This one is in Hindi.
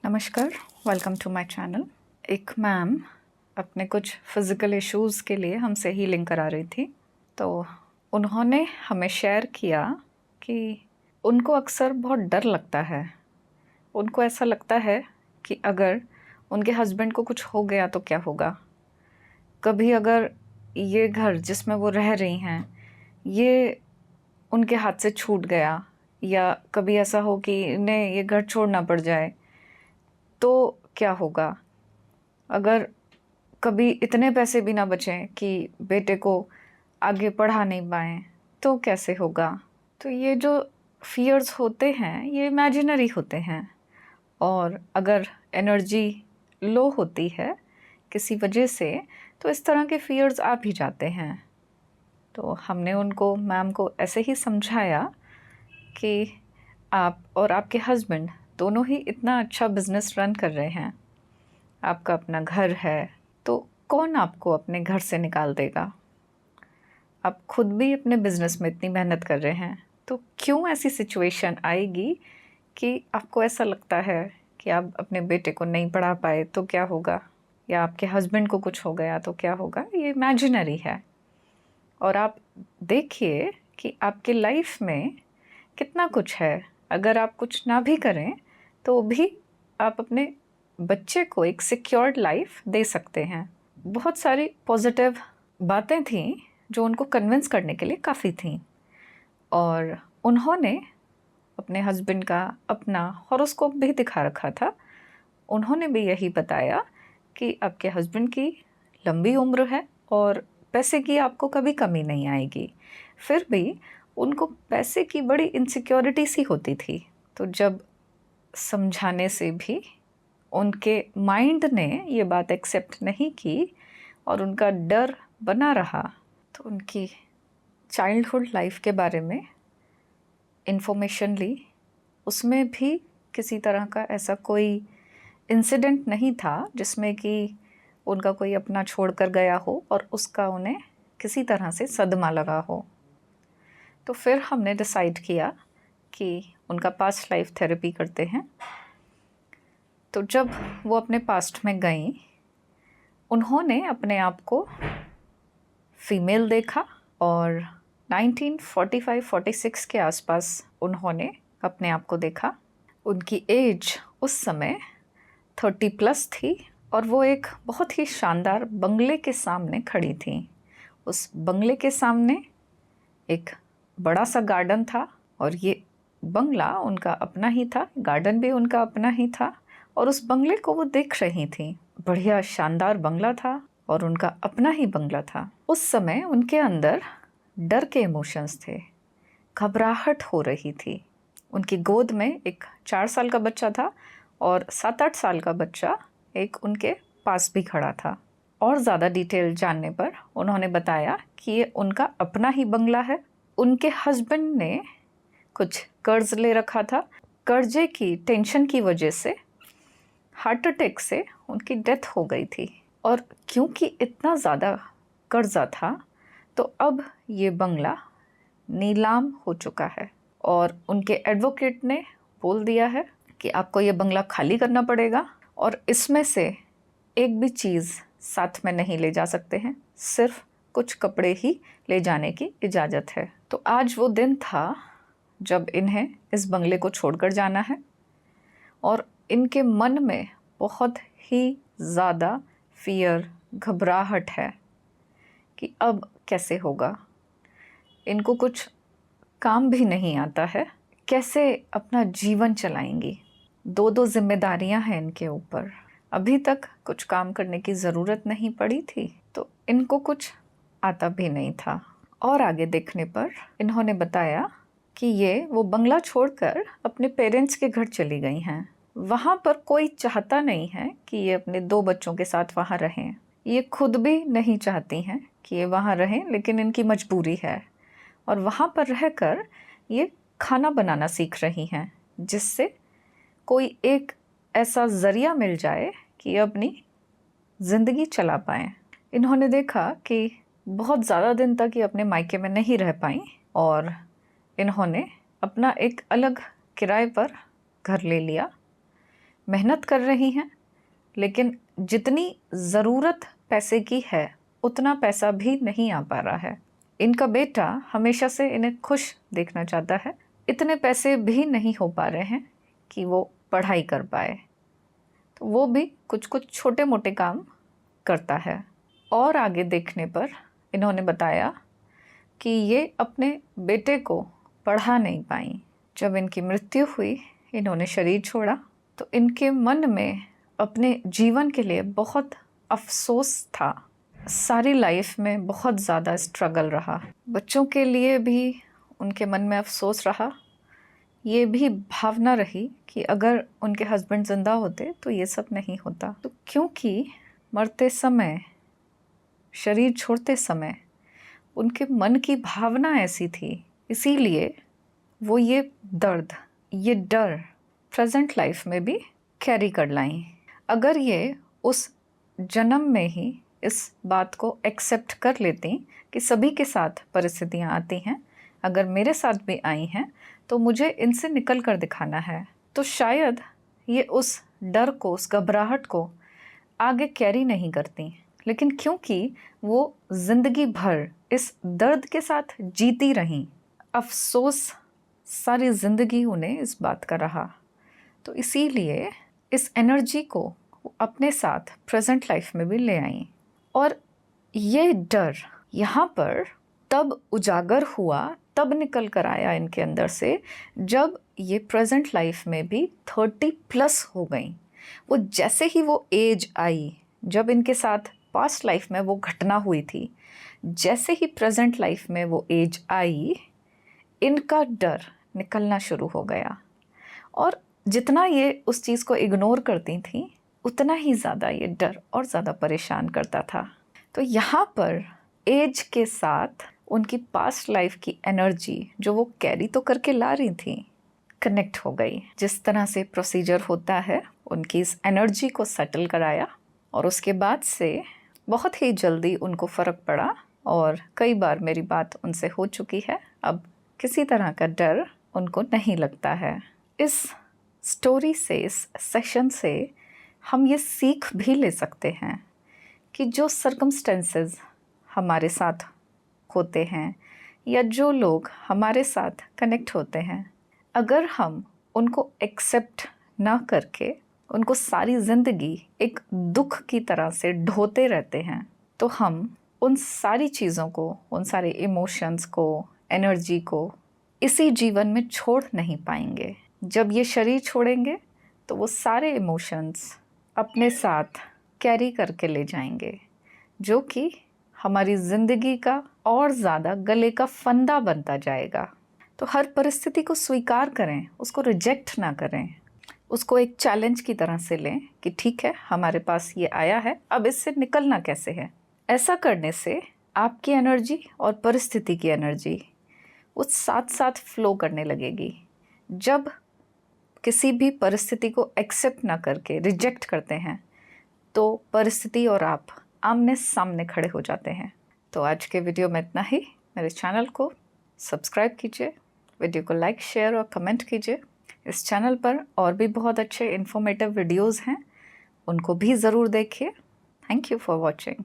नमस्कार, वेलकम टू माय चैनल। एक मैम अपने कुछ फिज़िकल इश्यूज़ के लिए हमसे हीलिंग करा रही थी, तो उन्होंने हमें शेयर किया कि उनको अक्सर बहुत डर लगता है। उनको ऐसा लगता है कि अगर उनके हस्बैंड को कुछ हो गया तो क्या होगा। कभी अगर ये घर जिसमें वो रह रही हैं ये उनके हाथ से छूट गया, या कभी ऐसा हो कि इन्हें ये घर छोड़ना पड़ जाए तो क्या होगा। अगर कभी इतने पैसे भी ना बचें कि बेटे को आगे पढ़ा नहीं पाएँ तो कैसे होगा। तो ये जो फियर्स होते हैं ये इमेजिनरी होते हैं, और अगर एनर्जी लो होती है किसी वजह से तो इस तरह के फियर्स आ भी जाते हैं। तो हमने उनको, मैम को, ऐसे ही समझाया कि आप और आपके हस्बैंड दोनों ही इतना अच्छा बिज़नेस रन कर रहे हैं, आपका अपना घर है, तो कौन आपको अपने घर से निकाल देगा। आप खुद भी अपने बिज़नेस में इतनी मेहनत कर रहे हैं, तो क्यों ऐसी सिचुएशन आएगी कि आपको ऐसा लगता है कि आप अपने बेटे को नहीं पढ़ा पाए तो क्या होगा, या आपके हस्बैंड को कुछ हो गया तो क्या होगा। ये इमेजिनरी है। और आप देखिए कि आपकी लाइफ में कितना कुछ है। अगर आप कुछ ना भी करें तो भी आप अपने बच्चे को एक सिक्योर्ड लाइफ दे सकते हैं। बहुत सारी पॉजिटिव बातें थीं जो उनको कन्विंस करने के लिए काफ़ी थीं, और उन्होंने अपने हस्बैंड का अपना हॉरोस्कोप भी दिखा रखा था। उन्होंने भी यही बताया कि आपके हस्बैंड की लंबी उम्र है और पैसे की आपको कभी कमी नहीं आएगी। फिर भी उनको पैसे की बड़ी इनसिक्योरिटी सी होती थी। तो जब समझाने से भी उनके माइंड ने ये बात एक्सेप्ट नहीं की और उनका डर बना रहा, तो उनकी चाइल्डहुड लाइफ के बारे में इंफॉर्मेशन ली। उसमें भी किसी तरह का ऐसा कोई इंसिडेंट नहीं था जिसमें कि उनका कोई अपना छोड़ कर गया हो और उसका उन्हें किसी तरह से सदमा लगा हो। तो फिर हमने डिसाइड किया कि उनका पास्ट लाइफ थेरेपी करते हैं। तो जब वो अपने पास्ट में गईं, उन्होंने अपने आप को फीमेल देखा, और 1945-46 के आसपास उन्होंने अपने आप को देखा। उनकी एज उस समय 30+ थी, और वो एक बहुत ही शानदार बंगले के सामने खड़ी थी। उस बंगले के सामने एक बड़ा सा गार्डन था, और ये बंगला उनका अपना ही था, गार्डन भी उनका अपना ही था, और उस बंगले को वो देख रही थी। बढ़िया शानदार बंगला था और उनका अपना ही बंगला था। उस समय उनके अंदर डर के इमोशंस थे, घबराहट हो रही थी। उनकी गोद में एक 4 साल का बच्चा था और 7-8 साल का बच्चा एक उनके पास भी खड़ा था। और ज़्यादा डिटेल जानने पर उन्होंने बताया कि ये उनका अपना ही बंगला है। उनके हस्बैंड ने कुछ कर्ज ले रखा था। कर्जे की टेंशन की वजह से हार्ट अटैक से उनकी डेथ हो गई थी, और क्योंकि इतना ज़्यादा कर्जा था तो अब ये बंगला नीलाम हो चुका है, और उनके एडवोकेट ने बोल दिया है कि आपको ये बंगला खाली करना पड़ेगा, और इसमें से एक भी चीज़ साथ में नहीं ले जा सकते हैं, सिर्फ कुछ कपड़े ही ले जाने की इजाज़त है। तो आज वो दिन था जब इन्हें इस बंगले को छोड़कर जाना है, और इनके मन में बहुत ही ज़्यादा फियर, घबराहट है कि अब कैसे होगा। इनको कुछ काम भी नहीं आता है, कैसे अपना जीवन चलाएंगी। 2 जिम्मेदारियां हैं इनके ऊपर। अभी तक कुछ काम करने की ज़रूरत नहीं पड़ी थी, तो इनको कुछ आता भी नहीं था। और आगे देखने पर इन्होंने बताया कि ये वो बंगला छोड़कर अपने पेरेंट्स के घर चली गई हैं। वहाँ पर कोई चाहता नहीं है कि ये अपने 2 बच्चों के साथ वहाँ रहें। ये खुद भी नहीं चाहती हैं कि ये वहाँ रहें, लेकिन इनकी मजबूरी है। और वहाँ पर रहकर ये खाना बनाना सीख रही हैं, जिससे कोई एक ऐसा ज़रिया मिल जाए कि अपनी ज़िंदगी चला पाएँ। इन्होंने देखा कि बहुत ज़्यादा दिन तक ये अपने मायके में नहीं रह पाईं, और इन्होंने अपना एक अलग किराए पर घर ले लिया। मेहनत कर रही हैं, लेकिन जितनी ज़रूरत पैसे की है उतना पैसा भी नहीं आ पा रहा है। इनका बेटा हमेशा से इन्हें खुश देखना चाहता है, इतने पैसे भी नहीं हो पा रहे हैं कि वो पढ़ाई कर पाए, तो वो भी कुछ कुछ छोटे मोटे काम करता है। और आगे देखने पर इन्होंने बताया कि ये अपने बेटे को पढ़ा नहीं पाई। जब इनकी मृत्यु हुई, इन्होंने शरीर छोड़ा, तो इनके मन में अपने जीवन के लिए बहुत अफसोस था। सारी लाइफ में बहुत ज़्यादा स्ट्रगल रहा, बच्चों के लिए भी उनके मन में अफसोस रहा। ये भी भावना रही कि अगर उनके हस्बैंड ज़िंदा होते तो ये सब नहीं होता। तो क्योंकि मरते समय, शरीर छोड़ते समय उनके मन की भावना ऐसी थी, इसीलिए वो ये दर्द, ये डर प्रेजेंट लाइफ में भी कैरी कर लाई। अगर ये उस जन्म में ही इस बात को एक्सेप्ट कर लेती कि सभी के साथ परिस्थितियाँ आती हैं, अगर मेरे साथ भी आई हैं तो मुझे इनसे निकल कर दिखाना है, तो शायद ये उस डर को, उस घबराहट को आगे कैरी नहीं करती। लेकिन क्योंकि वो ज़िंदगी भर इस दर्द के साथ जीती रहीं, अफसोस सारी ज़िंदगी उन्हें इस बात का रहा, तो इसीलिए इस एनर्जी को वो अपने साथ प्रेजेंट लाइफ में भी ले आई। और ये डर यहाँ पर तब उजागर हुआ, तब निकल कर आया इनके अंदर से, जब ये प्रेजेंट लाइफ में भी 30+ हो गई। वो जैसे ही वो एज आई, जब इनके साथ पास्ट लाइफ में वो घटना हुई थी, जैसे ही प्रेजेंट लाइफ में वो एज आई, इनका डर निकलना शुरू हो गया। और जितना ये उस चीज़ को इग्नोर करती थी, उतना ही ज़्यादा ये डर और ज़्यादा परेशान करता था। तो यहाँ पर एज के साथ उनकी पास्ट लाइफ की एनर्जी जो वो कैरी तो करके ला रही थी, कनेक्ट हो गई। जिस तरह से प्रोसीजर होता है, उनकी इस एनर्जी को सेटल कराया और उसके बाद से बहुत ही जल्दी उनको फ़र्क पड़ा। और कई बार मेरी बात उनसे हो चुकी है, अब किसी तरह का डर उनको नहीं लगता है। इस स्टोरी से, इस सेशन से हम ये सीख भी ले सकते हैं कि जो सर्कमस्टेंसेस हमारे साथ होते हैं या जो लोग हमारे साथ कनेक्ट होते हैं, अगर हम उनको एक्सेप्ट ना करके उनको सारी ज़िंदगी एक दुख की तरह से ढोते रहते हैं, तो हम उन सारी चीज़ों को, उन सारे इमोशंस को, एनर्जी को इसी जीवन में छोड़ नहीं पाएंगे। जब ये शरीर छोड़ेंगे तो वो सारे इमोशंस अपने साथ कैरी करके ले जाएंगे, जो कि हमारी ज़िंदगी का और ज़्यादा गले का फंदा बनता जाएगा। तो हर परिस्थिति को स्वीकार करें, उसको रिजेक्ट ना करें, उसको एक चैलेंज की तरह से लें कि ठीक है, हमारे पास ये आया है, अब इससे निकलना कैसे है। ऐसा करने से आपकी एनर्जी और परिस्थिति की एनर्जी वो साथ साथ फ्लो करने लगेगी। जब किसी भी परिस्थिति को एक्सेप्ट ना करके रिजेक्ट करते हैं, तो परिस्थिति और आप आमने सामने खड़े हो जाते हैं। तो आज के वीडियो में इतना ही। मेरे चैनल को सब्सक्राइब कीजिए, वीडियो को लाइक, शेयर और कमेंट कीजिए। इस चैनल पर और भी बहुत अच्छे इन्फॉर्मेटिव वीडियोज़ हैं, उनको भी ज़रूर देखिए। Thank you for watching.